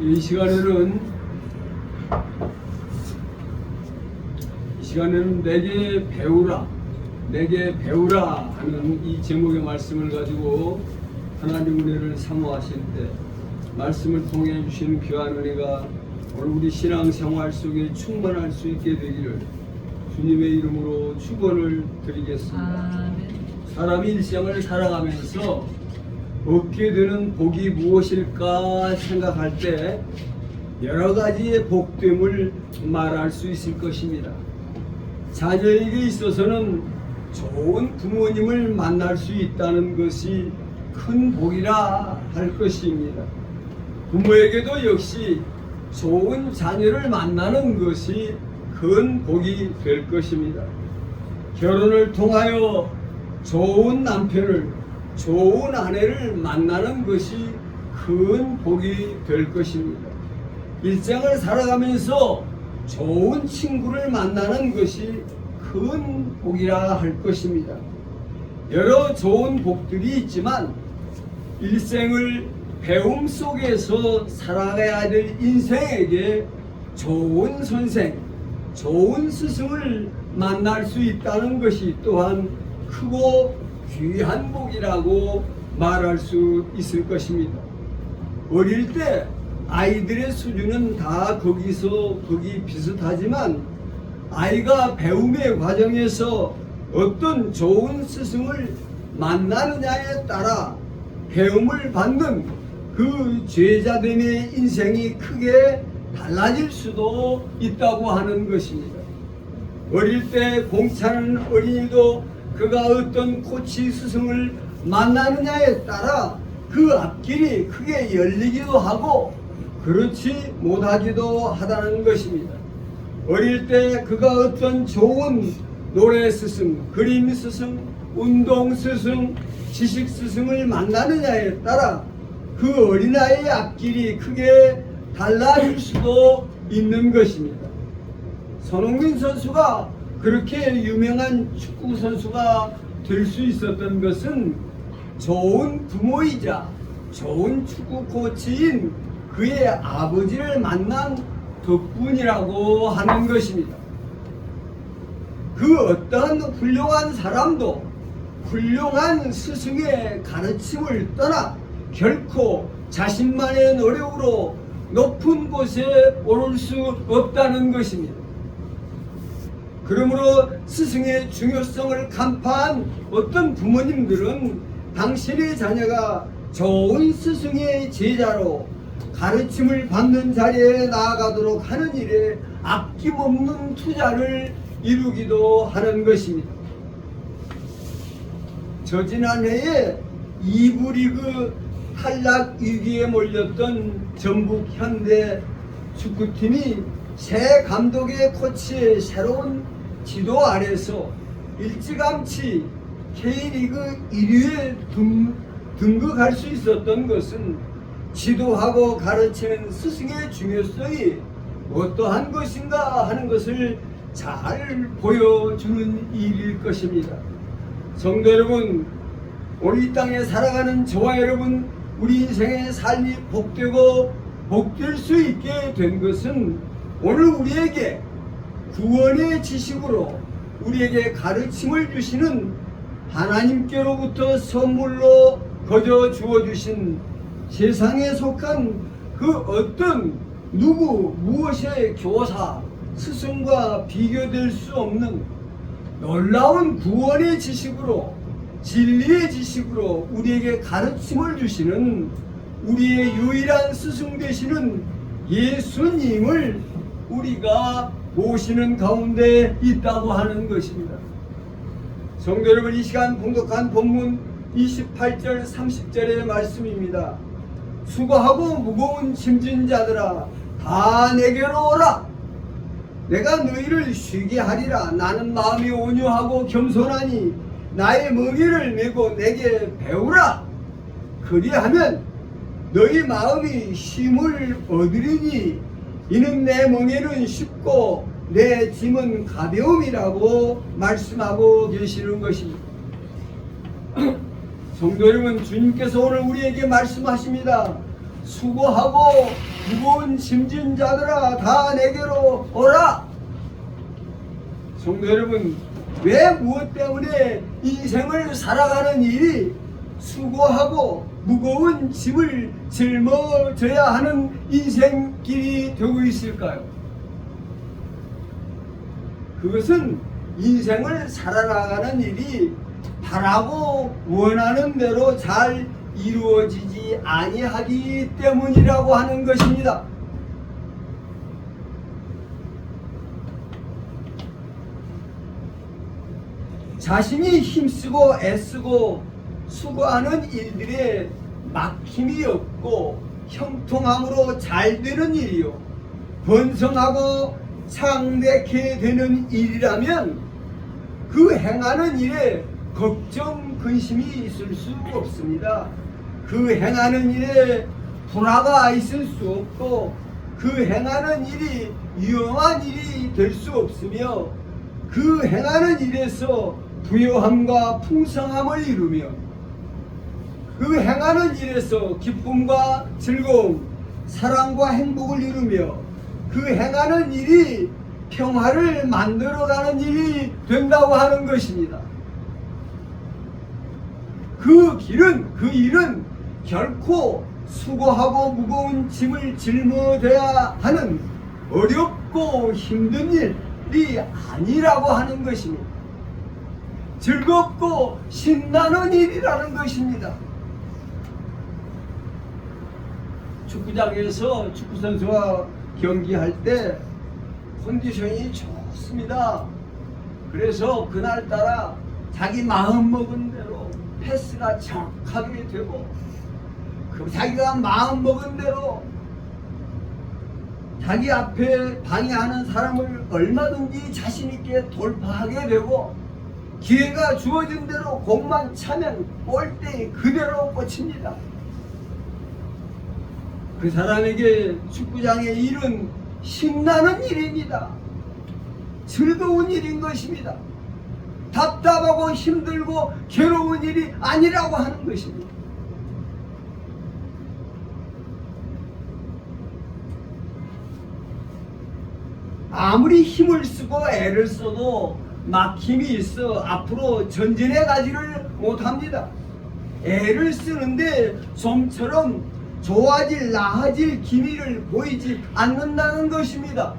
이 시간에는 내게 배우라 하는 이 제목의 말씀을 가지고 하나님 은혜를 사모하실 때 말씀을 통해 주신 귀한 은혜가 오늘 우리 신앙생활 속에 충만할 수 있게 되기를 주님의 이름으로 축원을 드리겠습니다. 사람이 일생을 살아가면서 얻게 되는 복이 무엇일까 생각할 때 여러 가지의 복됨을 말할 수 있을 것입니다. 자녀에게 있어서는 좋은 부모님을 만날 수 있다는 것이 큰 복이라 할 것입니다. 부모에게도 역시 좋은 자녀를 만나는 것이 큰 복이 될 것입니다. 결혼을 통하여 좋은 남편을, 좋은 아내를 만나는 것이 큰 복이 될 것입니다. 일생을 살아가면서 좋은 친구를 만나는 것이 큰 복이라 할 것입니다. 여러 좋은 복들이 있지만 일생을 배움 속에서 살아가야 될 인생에게 좋은 선생, 좋은 스승을 만날 수 있다는 것이 또한 크고 귀한 복이라고 말할 수 있을 것입니다. 어릴 때 아이들의 수준은 다 거기 비슷하지만 아이가 배움의 과정에서 어떤 좋은 스승을 만나느냐에 따라 배움을 받는 그 제자됨의 인생이 크게 달라질 수도 있다고 하는 것입니다. 어릴 때 공차는 어린이도 그가 어떤 코치 스승을 만나느냐에 따라 그 앞길이 크게 열리기도 하고 그렇지 못하기도 하다는 것입니다. 어릴 때 그가 어떤 좋은 노래 스승, 그림 스승, 운동 스승, 지식 스승을 만나느냐에 따라 그 어린아이의 앞길이 크게 달라질 수도 있는 것입니다. 손흥민 선수가 그렇게 유명한 축구 선수가 될 수 있었던 것은 좋은 부모이자 좋은 축구 코치인 그의 아버지를 만난 덕분이라고 하는 것입니다. 그 어떤 훌륭한 사람도 훌륭한 스승의 가르침을 떠나 결코 자신만의 노력으로 높은 곳에 오를 수 없다는 것입니다. 그러므로 스승의 중요성을 간파한 어떤 부모님들은 당신의 자녀가 좋은 스승의 제자로 가르침을 받는 자리에 나아가도록 하는 일에 아낌없는 투자를 이루기도 하는 것입니다. 저지난해에 2부 리그 탈락 위기에 몰렸던 전북 현대 축구팀이 새 감독의 코치의 새로운 지도 아래서 일찌감치 K리그 1위에 등극할 수 있었던 것은 지도하고 가르치는 스승의 중요성이 어떠한 것인가 하는 것을 잘 보여주는 일일 것입니다. 성도 여러분, 오늘 이 땅에 살아가는 저와 여러분, 우리 인생의 삶이 복되고 복될 수 있게 된 것은 오늘 우리에게 구원의 지식으로 우리에게 가르침을 주시는 하나님께로부터 선물로 거저 주어주신 세상에 속한 그 어떤 무엇의 교사, 스승과 비교될 수 없는 놀라운 구원의 지식으로, 진리의 지식으로 우리에게 가르침을 주시는 우리의 유일한 스승 되시는 예수님을 우리가 모시는 가운데 있다고 하는 것입니다. 성도 여러분, 이 시간 봉독한 본문 28절 30절의 말씀입니다. 수고하고 무거운 짐진 자들아 다 내게로 오라. 내가 너희를 쉬게 하리라. 나는 마음이 온유하고 겸손하니 나의 멍에를 메고 내게 배우라. 그리하면 너희 마음이 쉼을 얻으리니 이는 내 멍에는 쉽고 내 짐은 가벼움이라고 말씀하고 계시는 것입니다. 성도 여러분, 주님께서 오늘 우리에게 말씀하십니다. 수고하고 무거운 짐진 자들아 다 내게로 오라. 성도 여러분, 왜 무엇 때문에 인생을 살아가는 일이 수고하고 무거운 짐을 짊어져야 하는 인생길이 되고 있을까요? 그것은 인생을 살아나가는 일이 바라고 원하는 대로 잘 이루어지지 아니하기 때문이라고 하는 것입니다. 자신이 힘쓰고 애쓰고 수고하는 일들에 막힘이 없고 형통함으로 잘 되는 일이요, 번성하고 창대케 되는 일이라면 그 행하는 일에 걱정, 근심이 있을 수 없습니다. 그 행하는 일에 불화가 있을 수 없고 그 행하는 일이 위험한 일이 될 수 없으며 그 행하는 일에서 부요함과 풍성함을 이루며 그 행하는 일에서 기쁨과 즐거움, 사랑과 행복을 이루며 그 행하는 일이 평화를 만들어가는 일이 된다고 하는 것입니다. 그 일은 결코 수고하고 무거운 짐을 짊어져야 하는 어렵고 힘든 일이 아니라고 하는 것입니다. 즐겁고 신나는 일이라는 것입니다. 축구장에서 축구선수와 경기할 때 컨디션이 좋습니다. 그래서 그날따라 자기 마음먹은 대로 패스가 정확하게 되고 자기가 마음먹은 대로 자기 앞에 방해하는 사람을 얼마든지 자신있게 돌파하게 되고 기회가 주어진 대로 공만 차면 골대에 그대로 꽂힙니다. 그 사람에게 축구장의 일은 신나는 일입니다. 즐거운 일인 것입니다. 답답하고 힘들고 괴로운 일이 아니라고 하는 것입니다. 아무리 힘을 쓰고 애를 써도 막힘이 있어 앞으로 전진해 가지를 못합니다. 애를 쓰는데 좀처럼 좋아질 나아질 기미를 보이지 않는다는 것입니다.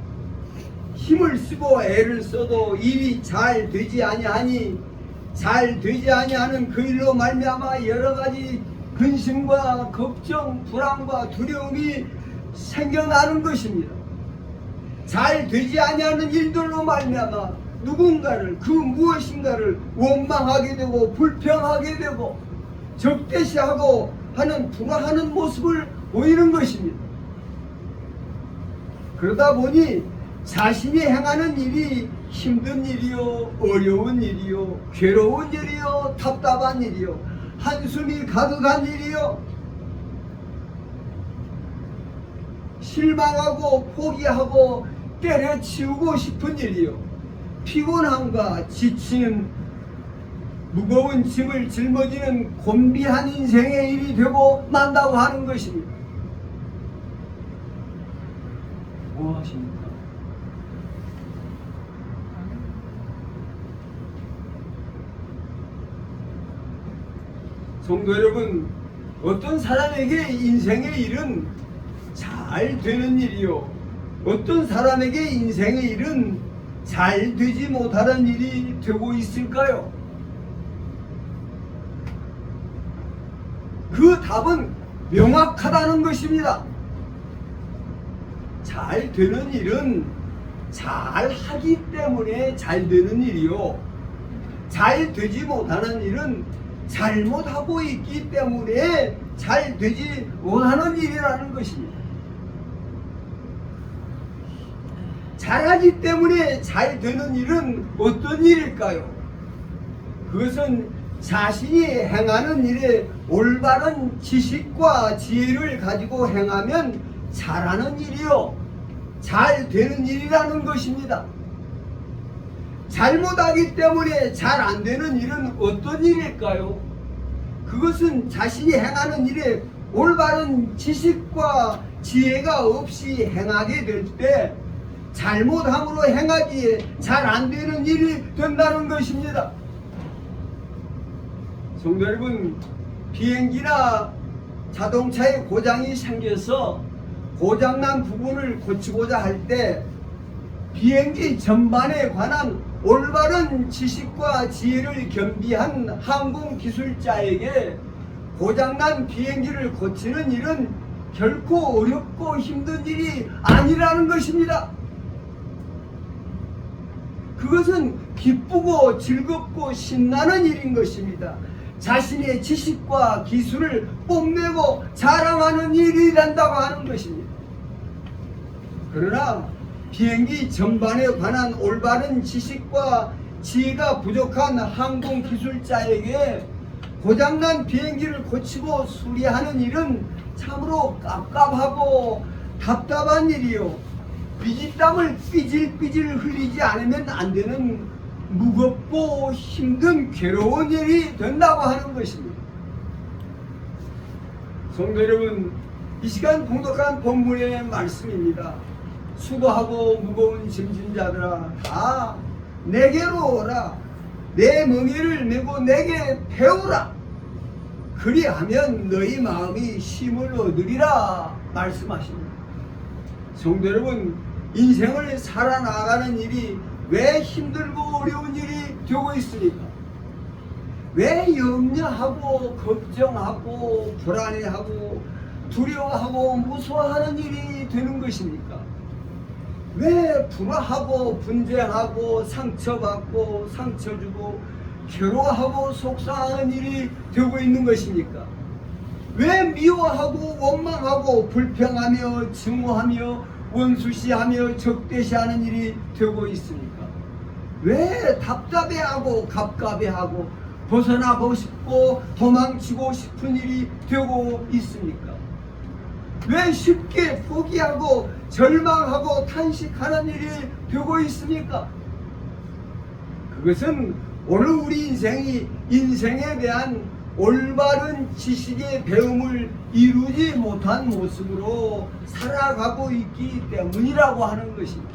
힘을 쓰고 애를 써도 일이 잘 되지 아니하니 잘 되지 아니하는 그 일로 말미암아 여러 가지 근심과 걱정, 불안과 두려움이 생겨나는 것입니다. 잘 되지 아니하는 일들로 말미암아 누군가를 그 무엇인가를 원망하게 되고 불평하게 되고 적대시하고 하는 불화하는 모습을 보이는 것입니다. 그러다 보니 자신이 행하는 일이 힘든 일이요, 어려운 일이요, 괴로운 일이요, 답답한 일이요, 한숨이 가득한 일이요, 실망하고 포기하고 때려치우고 싶은 일이요, 피곤함과 지치는 무거운 짐을 짊어지는 곤비한 인생의 일이 되고 만다고 하는 것입니다. 뭐 하십니까? 성도 여러분, 어떤 사람에게 인생의 일은 잘 되는 일이요, 어떤 사람에게 인생의 일은 잘 되지 못하는 일이 되고 있을까요? 그 답은 명확하다는 것입니다. 잘 되는 일은 잘 하기 때문에 잘 되는 일이요, 잘 되지 못하는 일은 잘못하고 있기 때문에 잘 되지 못하는 일이라는 것입니다. 잘하기 때문에 잘 되는 일은 어떤 일일까요? 그것은 자신이 행하는 일에 올바른 지식과 지혜를 가지고 행하면 잘하는 일이요, 잘 되는 일이라는 것입니다. 잘못하기 때문에 잘 안 되는 일은 어떤 일일까요? 그것은 자신이 행하는 일에 올바른 지식과 지혜가 없이 행하게 될 때 잘못함으로 행하기에 잘 안 되는 일이 된다는 것입니다. 성도 여러분, 비행기나 자동차에 고장이 생겨서 고장난 부분을 고치고자 할 때 비행기 전반에 관한 올바른 지식과 지혜를 겸비한 항공기술자에게 고장난 비행기를 고치는 일은 결코 어렵고 힘든 일이 아니라는 것입니다. 그것은 기쁘고 즐겁고 신나는 일인 것입니다. 자신의 지식과 기술을 뽐내고 자랑하는 일이 된다고 하는 것입니다. 그러나 비행기 전반에 관한 올바른 지식과 지혜가 부족한 항공기술자에게 고장난 비행기를 고치고 수리하는 일은 참으로 깝깝하고 답답한 일이요, 비지땀을 삐질삐질 흘리지 않으면 안 되는 무겁고 힘든 괴로운 일이 된다고 하는 것입니다. 성도 여러분, 이 시간 봉독한 본문의 말씀입니다. 수고하고 무거운 짐진 자들아 다 내게로 오라. 내 멍에를 메고 내게 배우라. 그리하면 너희 마음이 쉼을 얻으리라 말씀하십니다. 성도 여러분, 인생을 살아나가는 일이 왜 힘들고 어려운 일이 되고 있습니까? 왜 염려하고 걱정하고 불안해하고 두려워하고 무서워하는 일이 되는 것입니까? 왜 불화하고 분쟁하고 상처받고 상처주고 괴로워하고 속상한 일이 되고 있는 것입니까? 왜 미워하고 원망하고 불평하며 증오하며 원수시하며 적대시하는 일이 되고 있습니까? 왜 답답해하고 갑갑해하고 벗어나고 싶고 도망치고 싶은 일이 되고 있습니까? 왜 쉽게 포기하고 절망하고 탄식하는 일이 되고 있습니까? 그것은 오늘 우리 인생에 대한 올바른 지식의 배움을 이루지 못한 모습으로 살아가고 있기 때문이라고 하는 것입니다.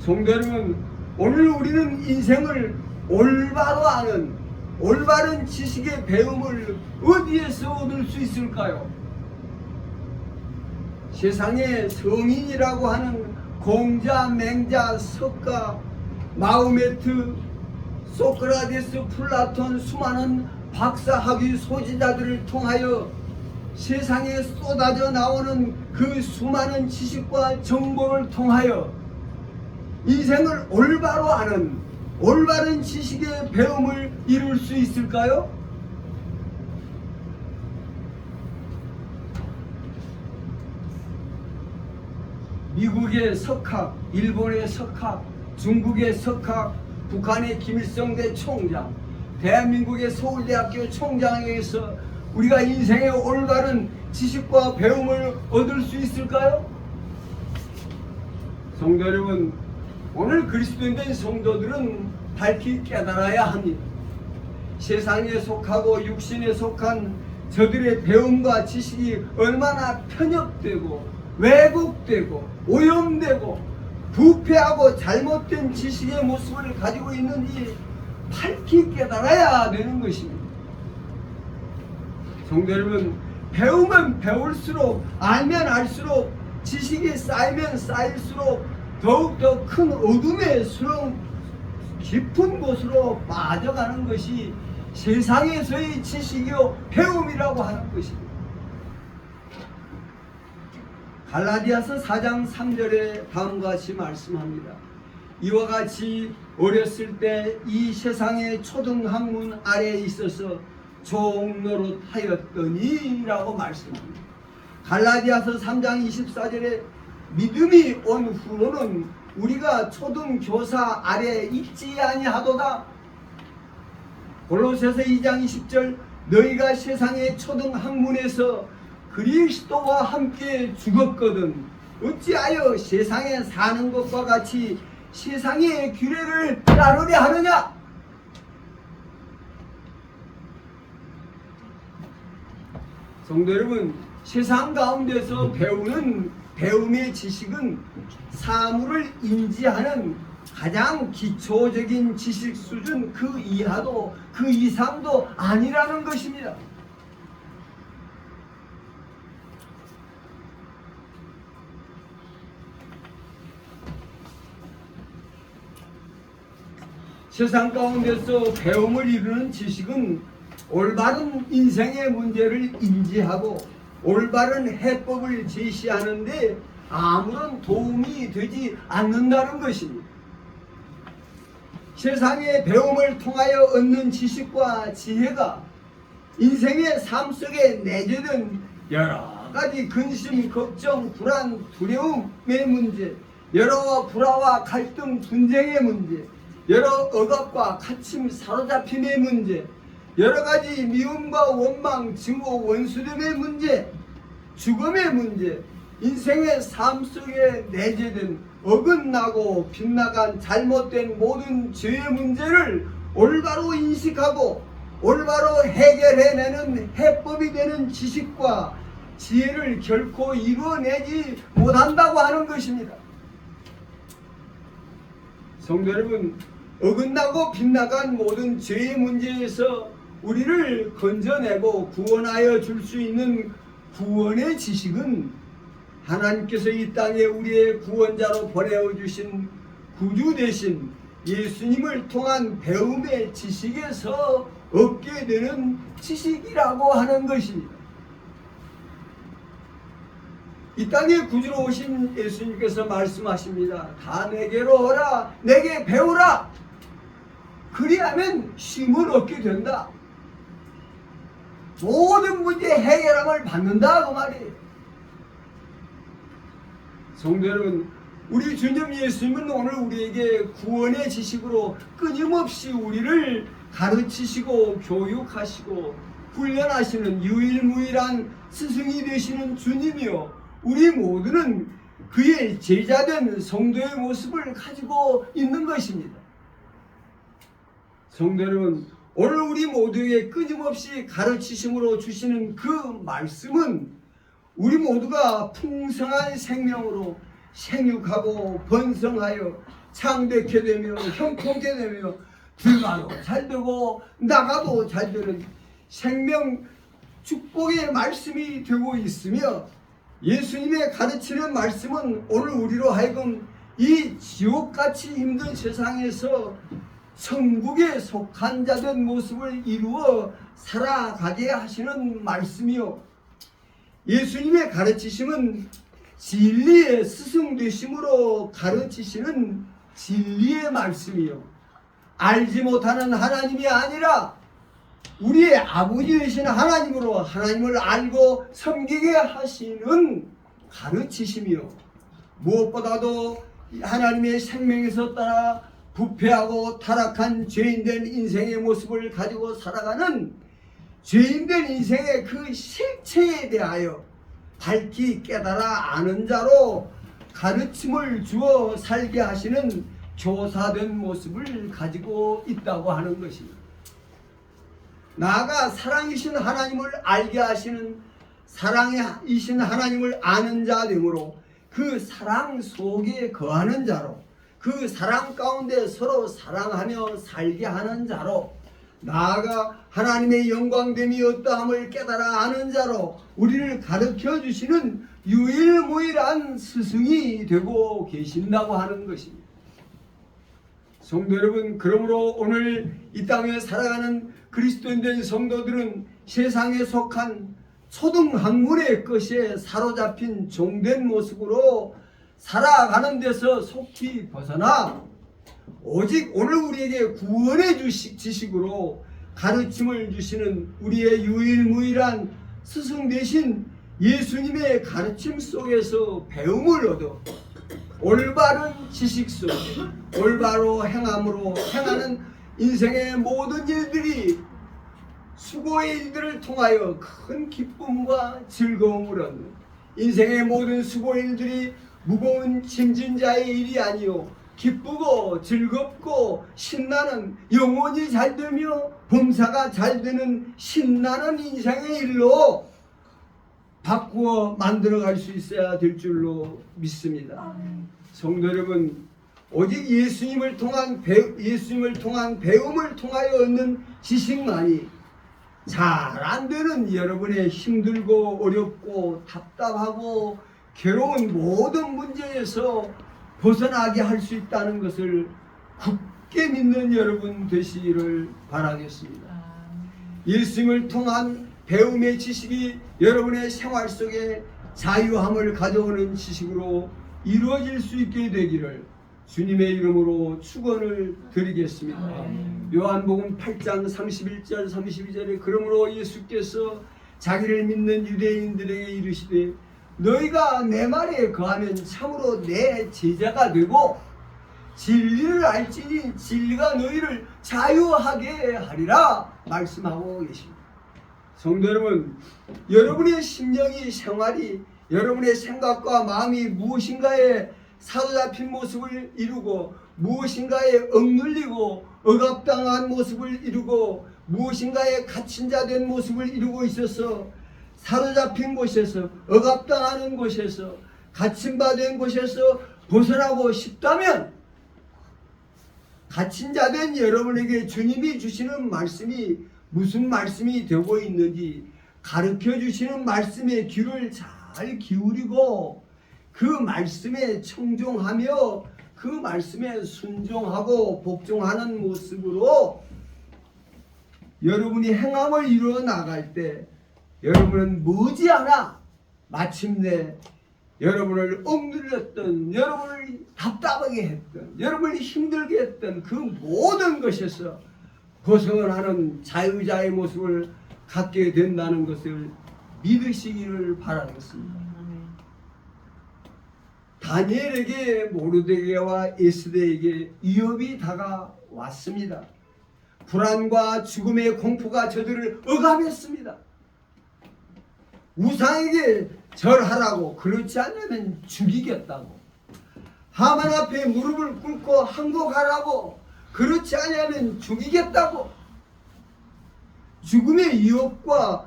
성도 여러분, 오늘 우리는 인생을 올바로 아는 올바른 지식의 배움을 어디에서 얻을 수 있을까요? 세상에 성인이라고 하는 공자, 맹자, 석가, 마호메트, 소크라테스, 플라톤, 수많은 박사학위 소지자들을 통하여 세상에 쏟아져 나오는 그 수많은 지식과 정보를 통하여 인생을 올바로 아는 올바른 지식의 배움을 이룰 수 있을까요? 미국의 석학, 일본의 석학, 중국의 석학, 북한의 김일성대 총장, 대한민국의 서울대학교 총장에 의해서 우리가 인생의 올바른 지식과 배움을 얻을 수 있을까요? 성도 여러분, 오늘 그리스도인된 성도들은 밝히 깨달아야 합니다. 세상에 속하고 육신에 속한 저들의 배움과 지식이 얼마나 편협되고 왜곡되고 오염되고 부패하고 잘못된 지식의 모습을 가지고 있는지 밝히 깨달아야 되는 것입니다. 성도 여러분, 배우면 배울수록 알면 알수록 지식이 쌓이면 쌓일수록 더욱더 큰 어둠의 수렁 깊은 곳으로 빠져가는 것이 세상에서의 지식이요 배움이라고 하는 것입니다. 갈라디아서 4장 3절에 다음과 같이 말씀합니다. 이와 같이 어렸을 때 이 세상의 초등학문 아래에 있어서 종노릇하였더니 라고 말씀합니다. 갈라디아서 3장 24절에 믿음이 온 후로는 우리가 초등교사 아래에 있지 아니하도다. 골로새서 2장 20절 너희가 세상의 초등학문에서 그리스도와 함께 죽었거든 어찌하여 세상에 사는 것과 같이 세상의 규례를 따르려 하느냐? 성도 여러분, 세상 가운데서 배우는 배움의 지식은 사물을 인지하는 가장 기초적인 지식 수준 그 이하도 그 이상도 아니라는 것입니다. 세상 가운데서 배움을 이루는 지식은 올바른 인생의 문제를 인지하고 올바른 해법을 제시하는데 아무런 도움이 되지 않는다는 것입니다. 세상의 배움을 통하여 얻는 지식과 지혜가 인생의 삶 속에 내재된 여러 가지 근심, 걱정, 불안, 두려움의 문제, 여러 불화와 갈등, 분쟁의 문제, 여러 억압과 갇힘, 사로잡힘의 문제, 여러 가지 미움과 원망, 증오, 원수됨의 문제, 죽음의 문제, 인생의 삶 속에 내재된 어긋나고 빗나간 잘못된 모든 죄의 문제를 올바로 인식하고 올바로 해결해내는 해법이 되는 지식과 지혜를 결코 이루어내지 못한다고 하는 것입니다. 성도 여러분, 어긋나고 빗나간 모든 죄의 문제에서 우리를 건져내고 구원하여 줄 수 있는 구원의 지식은 하나님께서 이 땅에 우리의 구원자로 보내어 주신 구주 되신 예수님을 통한 배움의 지식에서 얻게 되는 지식이라고 하는 것입니다. 이 땅에 구주로 오신 예수님께서 말씀하십니다. 다 내게로 오라, 내게 배우라. 그리하면 쉼을 얻게 된다. 모든 문제 해결함을 받는다 그 말이에요. 성도 여러분, 우리 주님 예수님은 오늘 우리에게 구원의 지식으로 끊임없이 우리를 가르치시고 교육하시고 훈련하시는 유일무이한 스승이 되시는 주님이요, 우리 모두는 그의 제자된 성도의 모습을 가지고 있는 것입니다. 성도 여러분, 오늘 우리 모두에게 끊임없이 가르치심으로 주시는 그 말씀은 우리 모두가 풍성한 생명으로 생육하고 번성하여 창대케 되며 형통케 되며 들어가도 잘 되고 나가도 잘 되는 생명 축복의 말씀이 되고 있으며, 예수님의 가르치는 말씀은 오늘 우리로 하여금 이 지옥같이 힘든 세상에서 천국에 속한 자된 모습을 이루어 살아가게 하시는 말씀이요, 예수님의 가르치심은 진리의 스승 되심으로 가르치시는 진리의 말씀이요, 알지 못하는 하나님이 아니라 우리의 아버지 되신 하나님으로 하나님을 알고 섬기게 하시는 가르치심이요, 무엇보다도 하나님의 생명에서 따라 부패하고 타락한 죄인된 인생의 모습을 가지고 살아가는 죄인된 인생의 그 실체에 대하여 밝히 깨달아 아는 자로 가르침을 주어 살게 하시는 교사된 모습을 가지고 있다고 하는 것입니다. 나아가 사랑이신 하나님을 알게 하시는 사랑이신 하나님을 아는 자 되므로 그 사랑 속에 거하는 자로, 그 사랑 가운데 서로 사랑하며 살게 하는 자로, 나아가 하나님의 영광됨이 어떠함을 깨달아 아는 자로 우리를 가르쳐 주시는 유일무이한 스승이 되고 계신다고 하는 것입니다. 성도 여러분, 그러므로 오늘 이 땅에 살아가는 그리스도인된 성도들은 세상에 속한 초등학문의 것에 사로잡힌 종된 모습으로 살아가는 데서 속히 벗어나 오직 오늘 우리에게 구원의 지식으로 가르침을 주시는 우리의 유일무이한 스승 되신 예수님의 가르침 속에서 배움을 얻어 올바른 지식 속에 올바로 행함으로 행하는 인생의 모든 일들이 수고의 일들을 통하여 큰 기쁨과 즐거움을 얻는, 인생의 모든 수고의 일들이 무거운 짐진 자의 일이 아니요 기쁘고 즐겁고 신나는, 영혼이 잘되며 범사가 잘되는 신나는 인생의 일로 바꾸어 만들어갈 수 있어야 될 줄로 믿습니다. 성도 여러분, 오직 예수님을 통한 배움을 통하여 얻는 지식만이 잘 안 되는 여러분의 힘들고 어렵고 답답하고 괴로운 모든 문제에서 벗어나게 할 수 있다는 것을 굳게 믿는 여러분 되시기를 바라겠습니다. 예수님을 통한 배움의 지식이 여러분의 생활 속에 자유함을 가져오는 지식으로 이루어질 수 있게 되기를 주님의 이름으로 축원을 드리겠습니다. 요한복음 8장 31절 32절에 그러므로 예수께서 자기를 믿는 유대인들에게 이르시되 너희가 내 말에 거하면 참으로 내 제자가 되고 진리를 알지니 진리가 너희를 자유하게 하리라 말씀하고 계십니다. 성도 여러분, 여러분의 심령이 생활이 여러분의 생각과 마음이 무엇인가에 사로잡힌 모습을 이루고 무엇인가에 억눌리고 억압당한 모습을 이루고 무엇인가에 갇힌 자 된 모습을 이루고 있어서 사로잡힌 곳에서 억압당하는 곳에서 갇힌 바 된 곳에서 벗어나고 싶다면 갇힌 자 된 여러분에게 주님이 주시는 말씀이 무슨 말씀이 되고 있는지 가르쳐 주시는 말씀에 귀를 잘 기울이고 그 말씀에 청종하며 그 말씀에 순종하고 복종하는 모습으로 여러분이 행함을 이루어 나갈 때 여러분은 머지않아 마침내 여러분을 억눌렸던 여러분을 답답하게 했던 여러분을 힘들게 했던 그 모든 것에서 벗어나는 자유자의 모습을 갖게 된다는 것을 믿으시기를 바라겠습니다. 다니엘에게 모르드게와 에스더에게 위협이 다가왔습니다. 불안과 죽음의 공포가 저들을 억압했습니다. 우상에게 절하라고 그렇지 않으면 죽이겠다고 하만 앞에 무릎을 꿇고 항복하라고 그렇지 않으면 죽이겠다고 죽음의 유혹과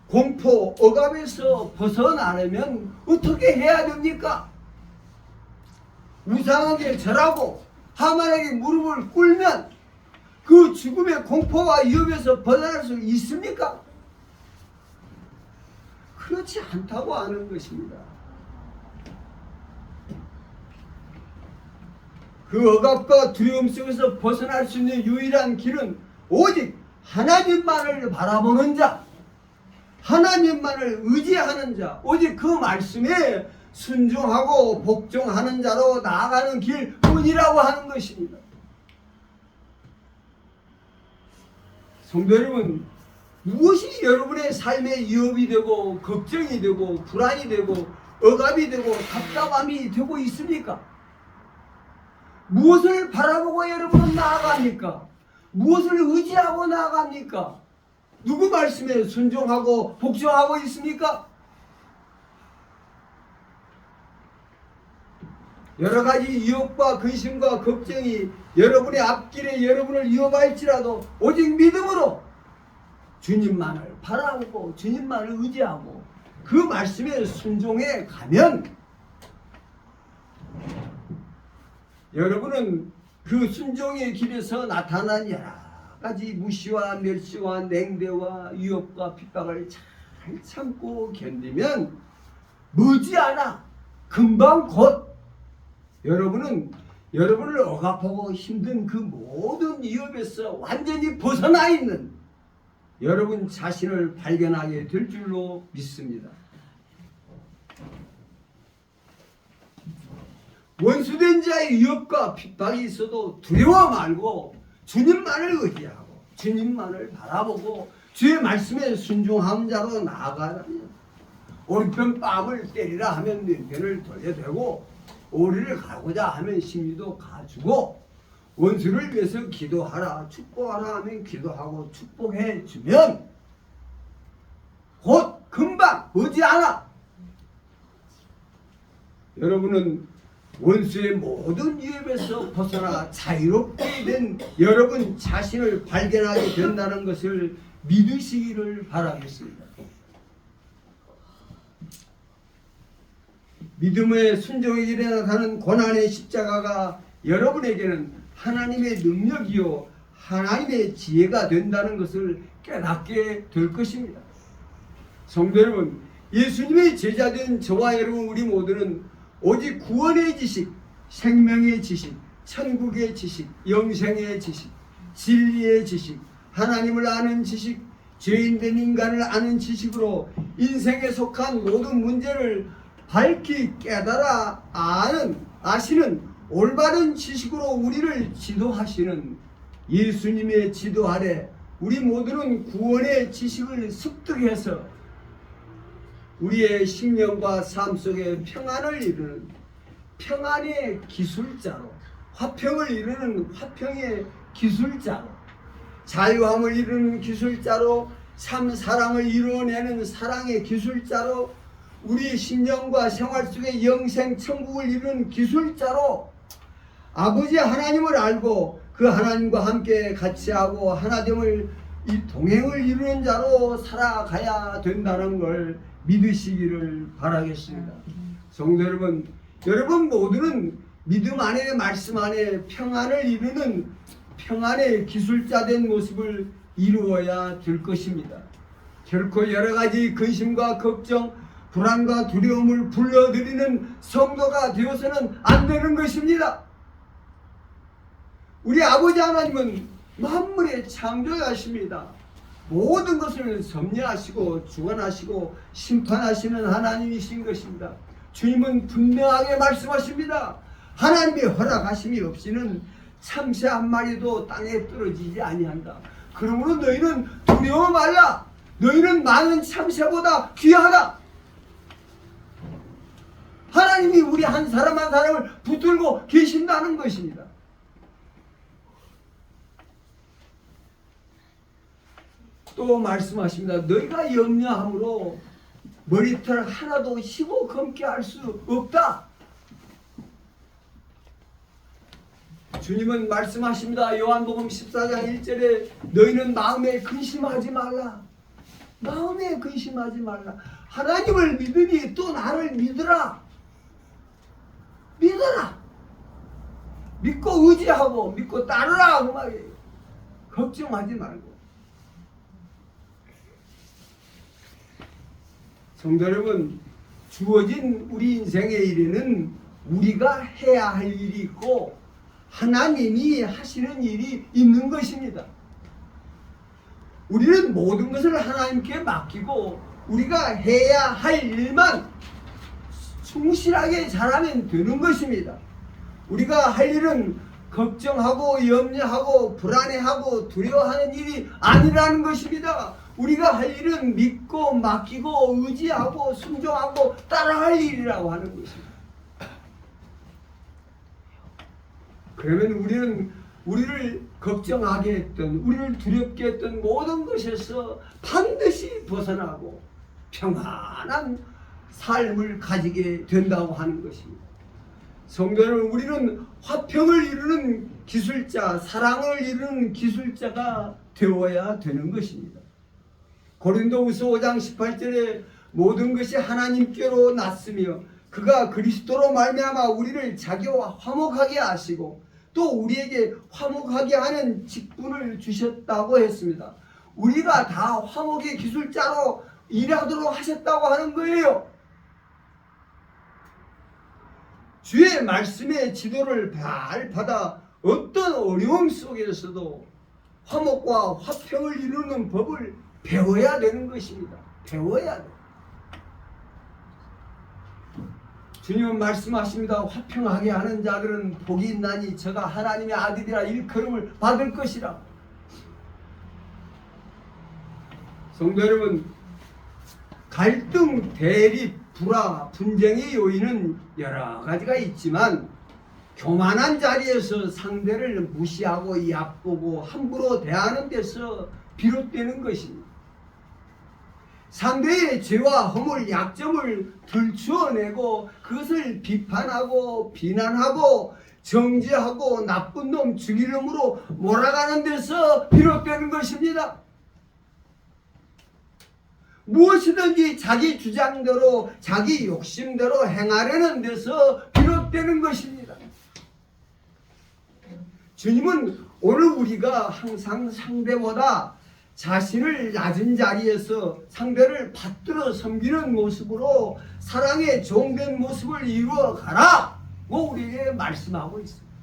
공포, 억압에서 벗어나려면 어떻게 해야 됩니까? 우상에게 절하고 하만에게 무릎을 꿇으면 그 죽음의 공포와 위협에서 벗어날 수 있습니까? 그렇지 않다고 하는 것입니다. 그 억압과 두려움 속에서 벗어날 수 있는 유일한 길은 오직 하나님만을 바라보는 자, 하나님만을 의지하는 자, 오직 그 말씀에 순종하고 복종하는 자로 나아가는 길뿐이라고 하는 것입니다. 성도 여러분, 무엇이 여러분의 삶에 위협이 되고 걱정이 되고 불안이 되고 억압이 되고 답답함이 되고 있습니까? 무엇을 바라보고 여러분은 나아갑니까? 무엇을 의지하고 나아갑니까? 누구 말씀에 순종하고 복종하고 있습니까? 여러 가지 위협과 근심과 걱정이 여러분의 앞길에 여러분을 위협할지라도 오직 믿음으로 주님만을 바라보고 주님만을 의지하고 그 말씀에 순종해 가면 여러분은 그 순종의 길에서 나타난 여러 가지 무시와 멸시와 냉대와 위협과 핍박을 잘 참고 견디면 머지않아 금방 곧 여러분은 여러분을 억압하고 힘든 그 모든 위협에서 완전히 벗어나 있는 여러분 자신을 발견하게 될 줄로 믿습니다. 원수된 자의 위협과 핍박이 있어도 두려워 말고 주님만을 의지하고 주님만을 바라보고 주의 말씀에 순종한 자로 나아가라면 오른편 뺨을 때리라 하면 왼편을 돌려대고 오리를 가고자 하면 심리도 가주고 원수를 위해서 기도하라 축복하라 하면 기도하고 축복해 주면 곧 금방 머지않아 여러분은 원수의 모든 위협에서 벗어나 자유롭게 된 여러분 자신을 발견하게 된다는 것을 믿으시기를 바라겠습니다. 믿음의 순종의 길에 나타나는 고난의 십자가가 여러분에게는 하나님의 능력이요 하나님의 지혜가 된다는 것을 깨닫게 될 것입니다. 성도 여러분, 예수님의 제자된 저와 여러분 우리 모두는 오직 구원의 지식, 생명의 지식, 천국의 지식, 영생의 지식, 진리의 지식, 하나님을 아는 지식, 죄인된 인간을 아는 지식으로 인생에 속한 모든 문제를 밝히 깨달아 아시는 올바른 지식으로 우리를 지도하시는 예수님의 지도 아래 우리 모두는 구원의 지식을 습득해서 우리의 심령과 삶 속에 평안을 이루는 평안의 기술자로, 화평을 이루는 화평의 기술자로, 자유함을 이루는 기술자로, 참 사랑을 이루어내는 사랑의 기술자로, 우리 심령과 생활 속에 영생 천국을 이루는 기술자로 아버지 하나님을 알고 그 하나님과 함께 같이하고 하나됨을 동행을 이루는 자로 살아가야 된다는 걸 믿으시기를 바라겠습니다. 성도 여러분, 여러분 모두는 믿음 안에 말씀 안에 평안을 이루는 평안의 기술자 된 모습을 이루어야 될 것입니다. 결코 여러 가지 근심과 걱정, 불안과 두려움을 불러들이는 성도가 되어서는 안 되는 것입니다. 우리 아버지 하나님은 만물의 창조자십니다. 모든 것을 섭리하시고 주관하시고 심판하시는 하나님이신 것입니다. 주님은 분명하게 말씀하십니다. 하나님의 허락하심이 없이는 참새 한 마리도 땅에 떨어지지 아니한다. 그러므로 너희는 두려워 말라. 너희는 많은 참새보다 귀하다. 하나님이 우리 한 사람 한 사람을 붙들고 계신다는 것입니다. 또 말씀하십니다. 너희가 염려함으로 머리털 하나도 휘고 검게 할 수 없다. 주님은 말씀하십니다. 요한복음 14장 1절에 너희는 마음에 근심하지 말라. 마음에 근심하지 말라. 하나님을 믿으니 또 나를 믿으라. 믿어라. 믿고 의지하고 믿고 따르라 그 말이에요. 걱정하지 말고. 성도 여러분, 주어진 우리 인생의 일에는 우리가 해야 할 일이 있고 하나님이 하시는 일이 있는 것입니다. 우리는 모든 것을 하나님께 맡기고 우리가 해야 할 일만 충실하게 잘하면 되는 것입니다. 우리가 할 일은 걱정하고 염려하고 불안해하고 두려워하는 일이 아니라는 것입니다. 우리가 할 일은 믿고 맡기고 의지하고 순종하고 따라할 일이라고 하는 것입니다. 그러면 우리는 우리를 걱정하게 했던, 우리를 두렵게 했던 모든 것에서 반드시 벗어나고 평안한 삶을 가지게 된다고 하는 것입니다. 성도 여러분, 우리는 화평을 이루는 기술자, 사랑을 이루는 기술자가 되어야 되는 것입니다. 고린도후서 5장 18절에 모든 것이 하나님께로 났으며 그가 그리스도로 말미암아 우리를 자기와 화목하게 하시고 또 우리에게 화목하게 하는 직분을 주셨다고 했습니다. 우리가 다 화목의 기술자로 일하도록 하셨다고 하는 거예요. 주의 말씀의 지도를 잘 받아 어떤 어려움 속에서도 화목과 화평을 이루는 법을 배워야 되는 것입니다. 배워야 돼. 주님은 말씀하십니다. 화평하게 하는 자들은 복이 있나니 저가 하나님의 아들이라 일컬음을 받을 것이라. 성도 여러분, 갈등, 대립, 불화, 분쟁의 요인은 여러 가지가 있지만 교만한 자리에서 상대를 무시하고 얕보고 함부로 대하는 데서 비롯되는 것입니다. 상대의 죄와 허물, 약점을 들추어내고 그것을 비판하고 비난하고 정죄하고 나쁜 놈 죽이름으로 몰아가는 데서 비롯되는 것입니다. 무엇이든지 자기 주장대로 자기 욕심대로 행하려는 데서 비롯되는 것입니다. 주님은 오늘 우리가 항상 상대보다 자신을 낮은 자리에서 상대를 받들어 섬기는 모습으로 사랑의 종된 모습을 이루어 가라 고 우리에게 말씀하고 있습니다.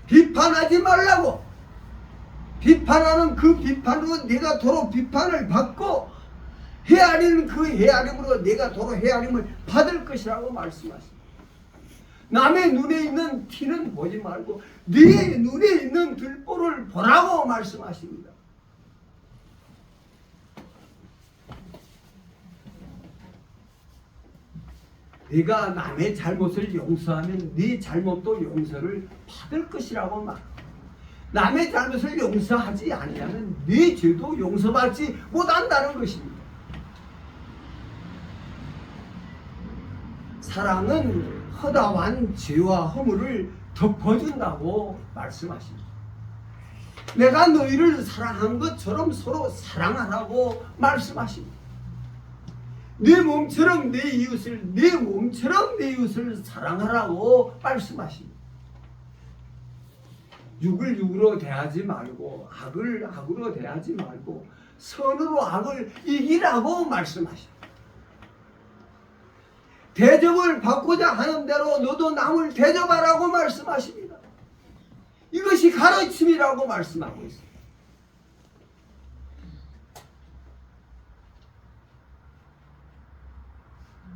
비판하지 말라고. 비판하는 그 비판으로 내가 도로 비판을 받고 헤아리는 그 헤아림으로 내가 도로 헤아림을 받을 것이라고 말씀하십니다. 남의 눈에 있는 티는 보지 말고 네 눈에 있는 들보를 보라고 말씀하십니다. 네가 남의 잘못을 용서하면 네 잘못도 용서를 받을 것이라고 말합니다. 남의 잘못을 용서하지 아니하면 네 죄도 용서받지 못한다는 것입니다. 사랑은 허다한 죄와 허물을 덮어준다고 말씀하십니다. 내가 너희를 사랑한 것처럼 서로 사랑하라고 말씀하십니다. 내 몸처럼 내 이웃을, 내 몸처럼 내 이웃을 사랑하라고 말씀하십니다. 육을 육으로 대하지 말고 악을 악으로 대하지 말고 선으로 악을 이기라고 말씀하십니다. 대접을 받고자 하는 대로 너도 남을 대접하라고 말씀하십니다. 이것이 가르침이라고 말씀하고 있습니다.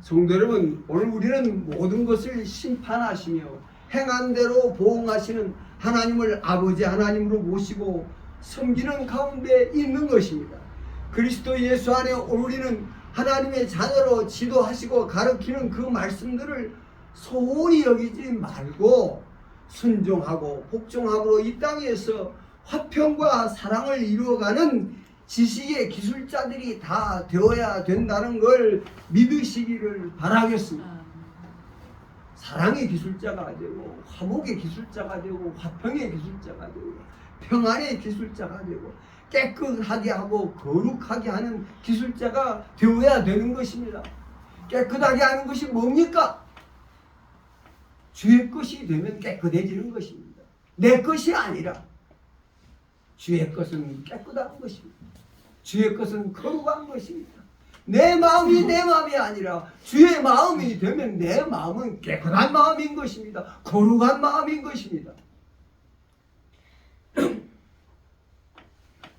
성도 여러분, 오늘 우리는 모든 것을 심판하시며 행한 대로 보응하시는 하나님을 아버지 하나님으로 모시고 섬기는 가운데 있는 것입니다. 그리스도 예수 안에 우리는 하나님의 자녀로 지도하시고 가르치는 그 말씀들을 소홀히 여기지 말고 순종하고 복종함으로 이 땅에서 화평과 사랑을 이루어가는 지식의 기술자들이 다 되어야 된다는 걸 믿으시기를 바라겠습니다. 사랑의 기술자가 되고 화목의 기술자가 되고 화평의 기술자가 되고 평안의 기술자가 되고 깨끗하게 하고 거룩하게 하는 기술자가 되어야 되는 것입니다. 깨끗하게 하는 것이 뭡니까? 주의 것이 되면 깨끗해지는 것입니다. 내 것이 아니라 주의 것은 깨끗한 것입니다. 주의 것은 거룩한 것입니다. 내 마음이 내 마음이 아니라 주의 마음이 되면 내 마음은 깨끗한 마음인 것입니다. 거룩한 마음인 것입니다.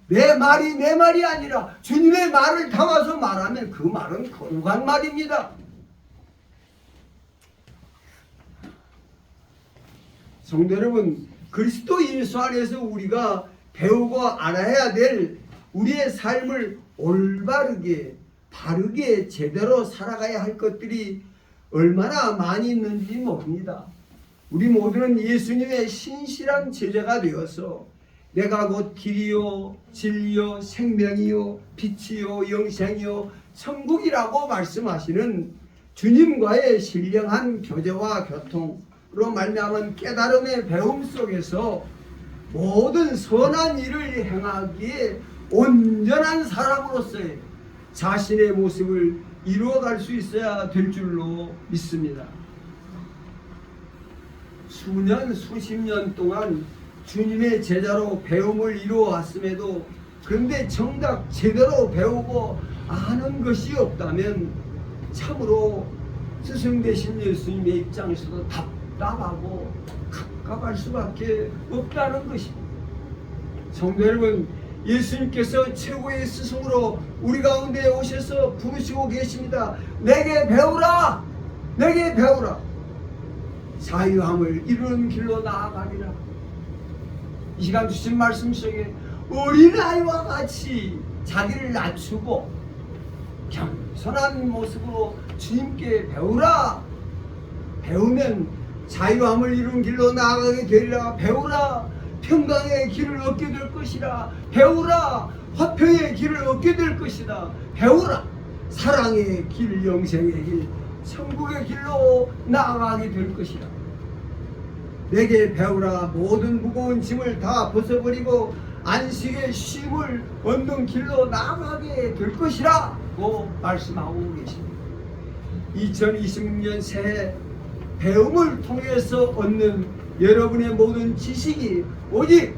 내 말이 내 말이 아니라 주님의 말을 담아서 말하면 그 말은 거룩한 말입니다. 성도 여러분, 그리스도 예수 안에서 우리가 배우고 알아야 될 우리의 삶을 올바르게 바르게 제대로 살아가야 할 것들이 얼마나 많이 있는지 모릅니다. 우리 모두는 예수님의 신실한 제자가 되어서 내가 곧 길이요 진리요 생명이요 빛이요 영생이요 천국이라고 말씀하시는 주님과의 신령한 교제와 교통으로 말미암은 깨달음의 배움 속에서 모든 선한 일을 행하기에 온전한 사람으로서의 자신의 모습을 이루어갈 수 있어야 될 줄로 믿습니다. 수년 수십 년 동안 주님의 제자로 배움을 이루어 왔음에도 그런데 정작 제대로 배우고 아는 것이 없다면 참으로 스승 되신 예수님의 입장에서도 답답하고 갑갑할 수밖에 없다는 것입니다. 성도 여러분, 예수님께서 최고의 스승으로 우리 가운데 오셔서 부르시고 계십니다. 내게 배우라! 내게 배우라! 자유함을 이루는 길로 나아가리라. 이 시간 주신 말씀 속에 어린아이와 같이 자기를 낮추고 겸손한 모습으로 주님께 배우라. 배우면 자유함을 이룬 길로 나아가게 되리라. 배우라. 평강의 길을 얻게 될 것이라. 배우라. 화평의 길을 얻게 될 것이다. 배우라. 사랑의 길, 영생의 길, 천국의 길로 나아가게 될 것이다. 내게 배우라. 모든 무거운 짐을 다 벗어버리고 안식의 쉼을 얻는 길로 나아가게 될 것이라고 말씀하고 계십니다. 2026년 새해 배움을 통해서 얻는 여러분의 모든 지식이 오직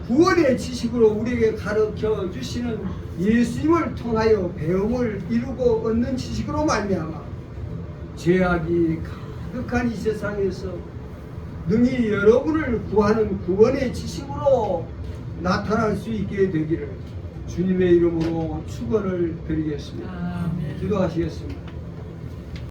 구원의 지식으로 우리에게 가르쳐 주시는 예수님을 통하여 배움을 이루고 얻는 지식으로 말미암아 죄악이 가득한 이 세상에서 능히 여러분을 구하는 구원의 지식으로 나타날 수 있게 되기를 주님의 이름으로 축원을 드리겠습니다. 아멘. 기도하시겠습니다.